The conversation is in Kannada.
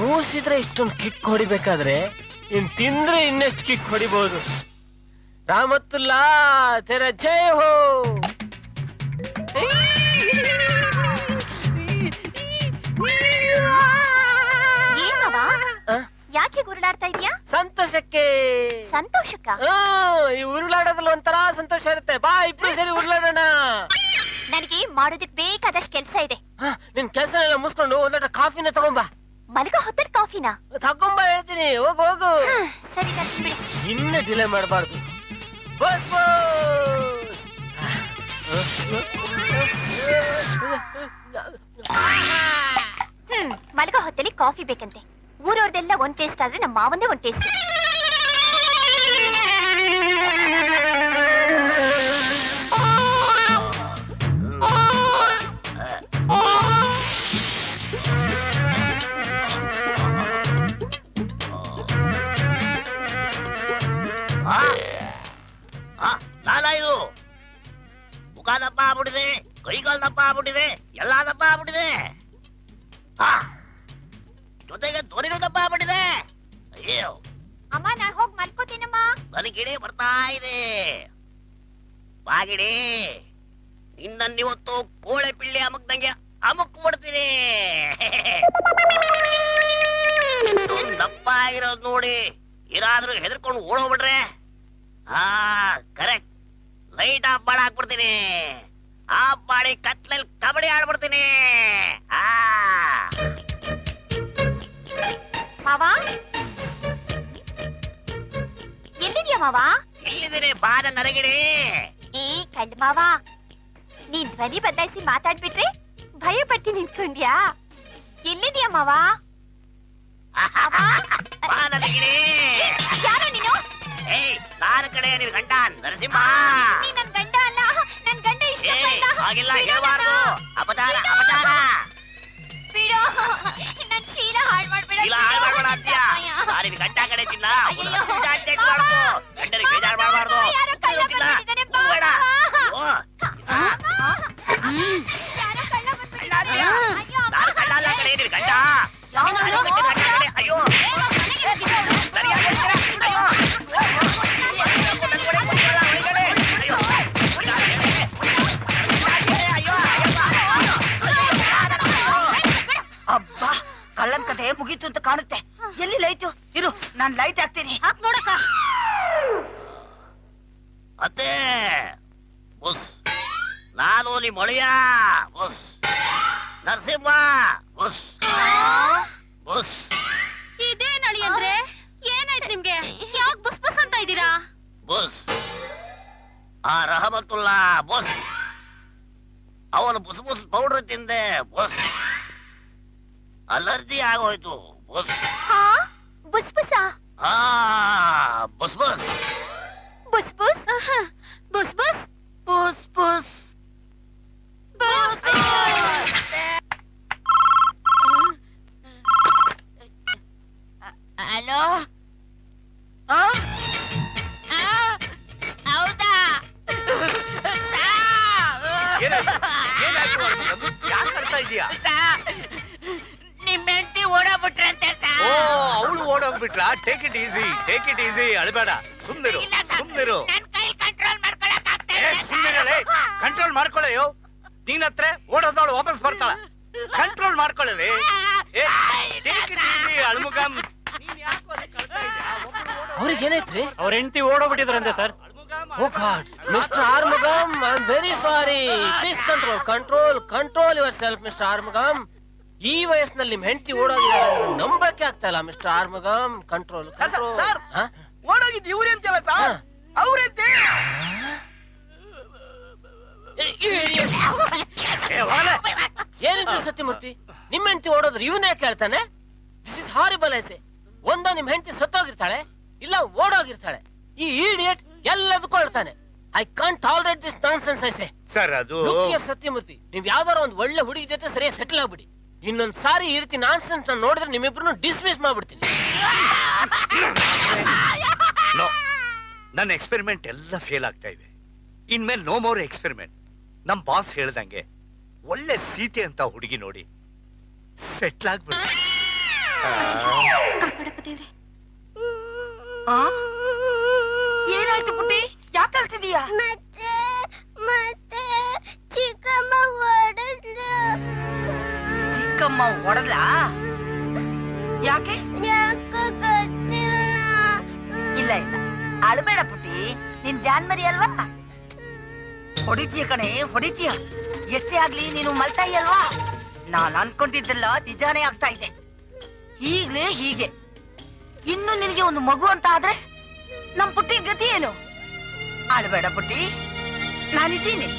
ಮೂಸಿದ್ರೆ ಇಷ್ಟೊಂದು ಕಿಕ್ ಹೊಡಿಬೇಕಾದ್ರೆ ಇನ್ ತಿಂದ್ರೆ ಇನ್ನೆಷ್ಟು ಕಿಕ್ ಹೊಡಿಬಹುದು. ರಾಮತ್ತುಲ್ಲಾ ತೆರ ಜಯ ಹೋ. ಯಾಕೆ ಉರುಳಾಡ್ತಾ ಇದೀಯಾ? ಸಂತೋಷಕ್ಕೆ. ಸಂತೋಷಕ್ಕ? ಈ ಉರುಳಾಡೋದ್ರಲ್ಲಿ ಒಂಥರ ಸಂತೋಷ ಇರುತ್ತೆ. ಬಾ ಇಬ್ರು ಸರಿ ಉರುಳಾಡೋಣ. ನನಗೆ ಮಾಡೋದಕ್ಕೆ ಬೇಕಾದಷ್ಟು ಕೆಲಸ ಇದೆ. ನಿನ್ ಕೆಲಸನೆಲ್ಲ ಮುಗಿಸ್ಕೊಂಡು ಒಂದ್ ಲೋಟ ಕಾಫಿನ ತಗೊಂಬಾ. ಮಲಗೋ ಹೊತ್ತಲ್ಲಿ ಕಾಫಿನ ತಗೊಂಬಾ ಹೇಳ್ತೀನಿ. ಹೋಗು ಹೋಗು. ಸರಿ ಬಿಡಿ. ಇನ್ನ ಡಿಲೇ ಮಾಡಬಾರ್ದು. ಮಲಗೋ ಹೊತ್ತಲ್ಲಿ ಕಾಫಿ ಬೇಕಂತೆ. ಊರವ್ರದೆಲ್ಲ ಒಂದ್ ಟೇಸ್ಟ್ ಆದ್ರೆ ನಮ್ಮ ಮಾವಂದೇ ಒಂದ್ ಟೇಸ್ಟ್. ಇದು ಮುಖ ದಪ್ಪ ಆಗ್ಬಿಟ್ಟಿದೆ, ಕೈಗಾಲ್ ದಪ್ಪ ಆಗ್ಬಿಟ್ಟಿದೆ, ಎಲ್ಲಾ ದಪ್ಪ ಆಗ್ಬಿಟ್ಟಿದೆ, ಜೊತೆಗೆ ಧ್ವನಿನೂ ದಪ್ಪ ಆಗ್ಬಿಟ್ಟಿದೆ. ಅಯ್ಯೋ ಅಮ್ಮ, ನಾನ್ ಹೋಗಿ ಮಲ್ಕೋತೀನಮ್ಮ. ನನಗೆ ಗಿಡಿ ಬರ್ತಾ ಇದೆ. ಬಾಗಿಡಿ, ನಿನ್ನನ್ನಿವತ್ತು ಕೋಳೆ ಪಿಳ್ಳಿ ಅಮಕ್ದಂಗೆ ಅಮಕ್ ಬಿಡ್ತೀನಿ. ದಪ್ಪ ಆಗಿರೋದು ನೋಡಿ ಏನಾದ್ರೂ ಹೆದರ್ಕೊಂಡು ಓಡೋಗ್ಬಿಟ್ರೆ ಕರೆಕ್ಟ್ ಲೈಟ್ ಆಫ್ ಮಾಡಿ ಹಾಕ್ಬಿಡ್ತೀನಿ. ಆಫ್ ಮಾಡಿ ಕತ್ಲಲ್ಲಿ ಕಬಡ್ಡಿ ಆಡ್ಬಿಡ್ತೀನಿ. ಮಾವ, ಎಲ್ಲಿದ್ಯಾ ಮಾವ? ಎಲ್ಲಿದ್ದೀನಿ ಬಾನ ನರಗಿಡಿ. ಏ ಕಳ್ಳ ಮಾವ, ನೀನ್ ಧ್ವನಿ ಬದಲಾಯಿಸಿ ಮಾತಾಡ್ಬಿಟ್ರೆ ಭಯ ಪಡ್ತೀನಿ ನಿಂತ್ಕೊಂಡ್ಯಾ? ಎಲ್ಲಿದ್ಯಾ ಮಾವ? ಬಾ ನರಗಿಡಿ. ಯಾರೋ ನೀನು? ಏಯ್, ನಾನು ಕಡೆ ನಿನ್ ಗಂಡ ನರಸಿಂಹ. ನೀ ನನ್ ಗಂಡ ಅಲ್ಲ, ನನ್ ಗಂಡ ಇಷ್ಟ ಹಾಗೆಲ್ಲ ಹೇಳ್ಬಾರ್ದು. ಅಪಚಾರ ಅಪಚಾರ. ಬಿಡು, ನನ್ ಶೀಲ ಹಾಳ್ ಮಾಡ್ಬೇಡ. ಇಲ್ಲ ಹಾಳು ಮಾಡ್ಬೇಡ ಅಂತೀಯ. ನಾನು ಗಂಡ ಕಡೆ ಚಿನ್ನ ಗಂಡನಿಗೆ ಬೇಜಾರು ಮಾಡಬಾರ್ದು. ನಾನು ಕಳ್ಳ ಅಲ್ಲ ಕಡೆ ನಿನ್ ಗಂಡ. ಅಯ್ಯೋ ಅಬ್ಬಾ, ಕಳ್ಳನ್ ಕತೆ ಮುಗೀತು ಅಂತ ಕಾಣುತ್ತೆ. ಎಲ್ಲಿ ಲೈಟು? ಇರು, ನಾನ್ ಲೈಟ್ ಹಾಕ್ತೀನಿ. ಹಾಕ್ ನೋಡಕ್ಕ. ಅತ್ತೆ ಬುಸ್, ನಾನು ನಿಮ್ಮ ಒಳೆಯ ಬುಸ್ ನರಸಿಂಹ ಬುಸ್ ಬುಸ್. ಇದೇನ್ ಅಳಿ ಅಂದ್ರೆ? ಏನಾಯ್ತು ನಿಮ್ಗೆ? ಯಾಕ್ ಬುಸ್ ಬುಸ್ ಅಂತ ಇದ್ದೀರಾ? ಬುಸ್ ಆ ರಹಮತುಲ್ಲಾ ಬುಸ್, ಅವನು ಬುಸ್ ಬುಸ್ ಪೌಡರ್ ತಿಂದೆ ಬುಸ್, ಅಲರ್ಜಿ ಆಗೋಯ್ತು ಬುಸ್. ಬುಸ್ ಬುಸಾ? ಬುಸ್ ಬುಸ್ ಬುಸ್ ಬುಸ್ ಬುಸ್ ಬುಸ್ ಪುಸ್ ಪುಸ್ ಬುಸ್. ಹಲೋ, ಹೌದಾ? ನಿಮ್ ಹೆಂಡತಿ ಓಡೋಗ್ಬಿಟ್ರಂತೆ. ಅವಳು ಓಡೋಗ್ಬಿಟ್ಲಾ? Take it easy, take it easy, ಅಳಬೇಡ, ಸುಮ್ನಿರು ಸುಮ್ನಿರು. ಕಂಟ್ರೋಲ್ ಮಾಡ್ಕೊಳ್ಳೋ. ನೀನ್ ಹತ್ರ ಓಡೋದವಳು ವಾಪಸ್ ಬರ್ತಾಳ. ಕಂಟ್ರೋಲ್ ಮಾಡ್ಕೊಳ್ಳಿ. ಅಳ್ಮುಗಂ, ಅವ್ರಿಗೆ ಏನಾಯ್ತ್ರಿ? ಅವ್ರ ಹೆಂಡತಿ ಓಡೋಗ್ಬಿಟ್ಟಿದ್ರಂತೆ sir. Oh god, mister Arumugam, I am very sorry. Please control control control yourself mister Arumugam. ಈ ವಯಸ್ಸಿನಲ್ಲಿ ನಿಮ್ ಹೆಂಡತಿ ಓಡೋಗಿದ್ದಾರೆ ನಂಬಕ್ಕೆ ಆಗ್ತಾ ಇಲ್ಲ ಮಿಸ್ಟರ್ ಆರ್ಮುಗಂ. Control control. ಓಡೋಗಿದ್ದು ಇವ್ರೆ ಅಂತಲ್ಲ ಸರ್, ಅವ್ರಂತೆ. ಏನಿದ್ರು ಸತ್ಯಮೂರ್ತಿ, ನಿಮ್ ಹೆಂಡತಿ ಓಡೋದ್ರೆ ಇವನೇ ಕೇಳ್ತಾನೆ? This is horrible I say. ಒಂದ ನಿಮ್ ಹೆಂಡತಿ ಸತ್ತೋಗಿರ್ತಾಳೆ, ಇಲ್ಲ ಓಡೋಗಿರ್ತಾಳೆ. ಈ ಇಡಿಯಟ್ ಎಲ್ಲದಕ್ಕೂ ಹೇಳ್ತಾನೆ. I can't tolerate this nonsense I say. Sir ಅದು ಸತ್ಯಮೂರ್ತಿ, ನೀವ್ ಯಾವ್ದಾರ ಒಂದ್ ಒಳ್ಳೆ ಹುಡುಗಿ ಜೊತೆ ಸರಿಯಾಗಿ ಸೆಟಲ್ ಆಗ್ಬಿಡಿ. ಇನ್ನೊಂದ್ ಸಾರಿ ಈ ರೀತಿ ನಾನ್ಸೆನ್ಸ್ ನೋಡಿದ್ರೆ ನಿಮ್ಮಿಬ್ರು ಡಿಸ್ಮಿಸ್ ಮಾಡ್ಬಿಡ್ತೀನಿ. ನನ್ನ ಎಕ್ಸ್ಪೆರಿಮೆಂಟ್ ಎಲ್ಲ ಫೇಲ್ ಆಗ್ತಾ ಇವೆ. ಇನ್ಮೇಲೆ ನೋ ಮೋರ್ ಎಕ್ಸ್ಪೆರಿಮೆಂಟ್. ನಮ್ ಬಾಸ್ ಹೇಳ್ದಂಗೆ ಒಳ್ಳೆ ಸೀತೆ ಅಂತ ಹುಡುಗಿ ನೋಡಿ ಸೆಟ್ಲ್ ಆಗ್ಬಿಡ್ತೀನಿ. ಕಾಪಾಡಪ್ಪ ದೇವ್ರೆ. ಏನಾಯ್ತು ಪುಟ್ಟಿ? ಯಾಕೆ ಅಳ್ತಿದೀಯಾ? ಮತ್ತೆ ಮತ್ತೆ ಚಿಕ್ಕಮ್ಮ ಹೊಡೆದ್ಲು. ಚಿಕ್ಕಮ್ಮ ಹೊಡೆದ್ಲಾ? ಯಾಕೆ? ಯಾಕೋ ಗೊತ್ತಿಲ್ಲ. ಇಲ್ಲ ಇಲ್ಲ, ಅಳ್ಬೇಡ ಪುಟ್ಟಿ, ನಿನ್ ಜಾನ್ಮರಿ ಅಲ್ವಾ? ಹೊಡಿತೀಯ ಕಣೆ, ಹೊಡಿತೀಯ. ಎಷ್ಟೇ ಆಗ್ಲಿ ನೀನು ಮಲ್ತಾಯಿ ಅಲ್ವಾ? ನಾನ್ ಅನ್ಕೊಂಡಿದ್ದೆಲ್ಲ ನಿಜಾನೇ ಆಗ್ತಾ ಇದೆ. ಈಗ್ಲೇ ಹೀಗೆ ಇನ್ನು ನಿನಗೆ ಒಂದು ಮಗು ಅಂತ ಆದ್ರೆ ನಮ್ ಪುಟ್ಟಿ ಗತಿ ಏನು? ಅಳ್ಬೇಡ ಪುಟ್ಟಿ, ನಾನಿದ್ದೀನಿ.